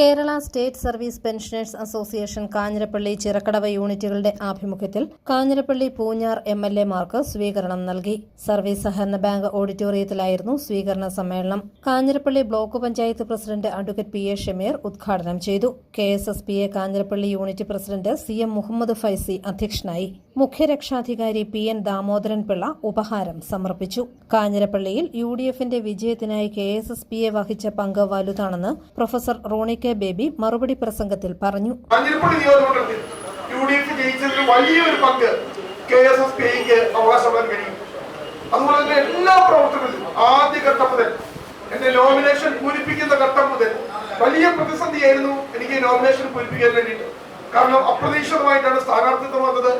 Kerala state service pensioners association Kanjirappally Chirakkadavu യൂണിറ്റുകളുടെ ആഭിമുഖ്യത്തിൽ കാഞ്ഞിരപ്പള്ളി പൂഞ്ഞാർ എംഎൽഎമാർക്ക് സ്വീകരണം നൽകി. സർവീസ് സഹകരണ ബാങ്ക് ഓഡിറ്റോറിയത്തിലായിരുന്നു സ്വീകരണ സമ്മേളനം. Kanjirappally block panchayat president advocate P A Shameer ഉദ്ഘാടനം ചെയ്തു. KSSPA Kanjirappally unit president CM Muhammad Faizy അധ്യക്ഷനായി. മുഖ്യരക്ഷാധികാരി PN ദാമോദരൻ പിള്ള ഉപഹാരം സമർപ്പിച്ചു. കാഞ്ഞിരപ്പള്ളിയിൽ UDFന്റെ വിജയത്തിനായി KSSPA വഹിച്ച പങ്ക് വലുതാണെന്ന് പ്രൊഫസർ റോണി കെ ബേബി മറുപടി പ്രസംഗത്തിൽ പറഞ്ഞു. കാഞ്ഞിരപ്പള്ളി നിയോജകമണ്ഡലത്തിൽ UDF ജയിച്ചതിൽ വലിയൊരു പങ്ക് KSSPAക്ക് അവകാശപ്പെടാൻ കഴിയും. അതുപോലെ തന്നെ എല്ലാ പ്രവർത്തനങ്ങളിലും ആദ്യഘട്ടം മുതൽ എന്റെ നോമിനേഷൻ പൂരിപ്പിക്കുന്ന ഘട്ടം മുതൽ വലിയ പ്രതിസന്ധിയായിരുന്നു എനിക്ക് നോമിനേഷൻ പൂരിപ്പിക്കാൻ വേണ്ടിയിട്ട്. കാരണം അപ്രതീക്ഷിതമായിട്ടാണ് സ്ഥാനാർത്ഥിത്വം വന്നത്.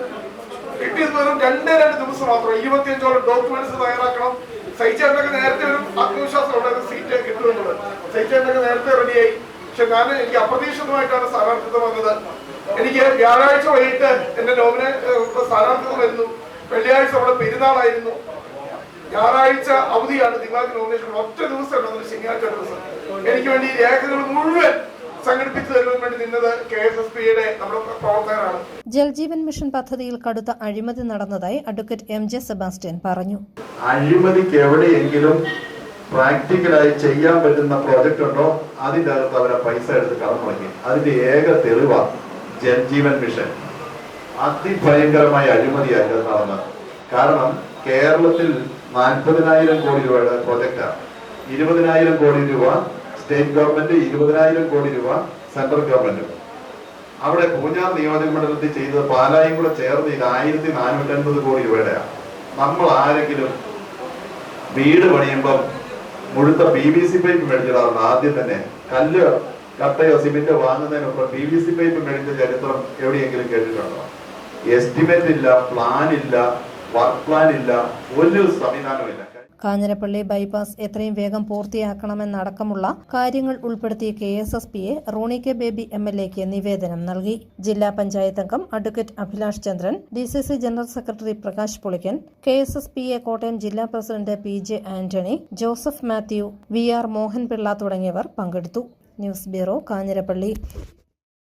കിട്ടിയത് വെറും 2 ദിവസം മാത്രം 25ഓളം ഡോക്യുമെന്റ്സ് തയ്യാറാക്കണം. സൈച്ചേട്ടനൊക്കെ നേരത്തെ ഒരു ആത്മവിശ്വാസം ഉണ്ടായിരുന്നു സീറ്റ് കിട്ടുമെന്നുള്ളത്. സൈച്ചേട്ടനൊക്കെ നേരത്തെ റെഡിയായി. പക്ഷെ എനിക്ക് അപ്രതീക്ഷിതമായിട്ടാണ് സ്ഥാനാർത്ഥിത്വം വന്നത്. എനിക്ക് വ്യാഴാഴ്ച വൈകിട്ട് എന്റെ സ്ഥാനാർത്ഥിത്വം വരുന്നു. വെള്ളിയാഴ്ച അവിടെ പെരുന്നാളായിരുന്നു. ഞായറാഴ്ച അവധിയാണ്. തിങ്കളാഴ്ച നോമിനേഷൻ ഒറ്റ ദിവസം ശനിയാഴ്ച ദിവസം എനിക്ക് വേണ്ടി രേഖകൾ മുഴുവൻ സംഘടിപ്പിച്ചു തരുവാൻ വേണ്ടി നിന്നത് KSSPAയുടെ നമ്മുടെ പ്രവർത്തകരാണ്. ജൽജീവൻ മിഷൻ പദ്ധതിയിൽ കടുത്ത അഴിമതി നടന്നതായി അഡ്വക്കേറ്റ് MJ സെബാസ്റ്റ്യൻ പറഞ്ഞു. അഴിമതിക്ക് എവിടെയെങ്കിലും പ്രാക്ടിക്കലായി ചെയ്യാൻ പറ്റുന്ന പ്രോജക്റ്റ് ഉണ്ടോ അതിൻ്റെ അകത്ത് അവരെ പൈസ എടുത്ത് കടം മുടക്കി. അതിന്റെ ഏക തെളിവാണ് ജൽജീവൻ മിഷൻ. അതിഭയങ്കരമായ അഴിമതിയായിട്ട് നടന്നത്. കാരണം കേരളത്തിൽ 40,000 കോടി രൂപയുടെ പ്രോജക്റ്റാണ്. 20,000 കോടി രൂപ സ്റ്റേറ്റ് ഗവൺമെന്റ്, 20,000 കോടി രൂപ സെൻട്രൽ ഗവൺമെന്റ്. അവിടെ പൂഞ്ഞാർ നിയോജക മണ്ഡലത്തിൽ ചെയ്തത് പാലായും കൂടെ ചേർന്ന് 1450 കോടി രൂപയുടെയാണ്. നമ്മൾ ആരെങ്കിലും വീട് പണിയുമ്പം മുഴുത്ത PVC പൈപ്പ് മേടിച്ചിടാറുണ്ട്. ആദ്യം തന്നെ കല്ല് കട്ടയോ സിമെന്റോ വാങ്ങുന്നതിനൊപ്പം PVC പൈപ്പ് മേടിച്ച ചരിത്രം എവിടെയെങ്കിലും കേട്ടിട്ടുണ്ടോ? എസ്റ്റിമേറ്റ് ഇല്ല, പ്ലാൻ ഇല്ല, വർക്ക് പ്ലാൻ ഇല്ല, ഒരു സംവിധാനമില്ല. കാഞ്ഞിരപ്പള്ളി ബൈപ്പാസ് എത്രയും വേഗം പൂർത്തിയാക്കണമെന്നടക്കമുള്ള കാര്യങ്ങൾ ഉൾപ്പെടുത്തി KSSPA റോണി കെ ബേബി MLAക്ക് നിവേദനം നൽകി. ജില്ലാ പഞ്ചായത്ത് അംഗം advocate Abhilash Chandran, DCC general secretary Prakash Pulikkan, KSSPA Kottayam ജില്ലാ president PJ Antony, Joseph Mathew, VR Mohanpillai തുടങ്ങിയവർ പങ്കെടുത്തു. News bureau, Kanjirappally.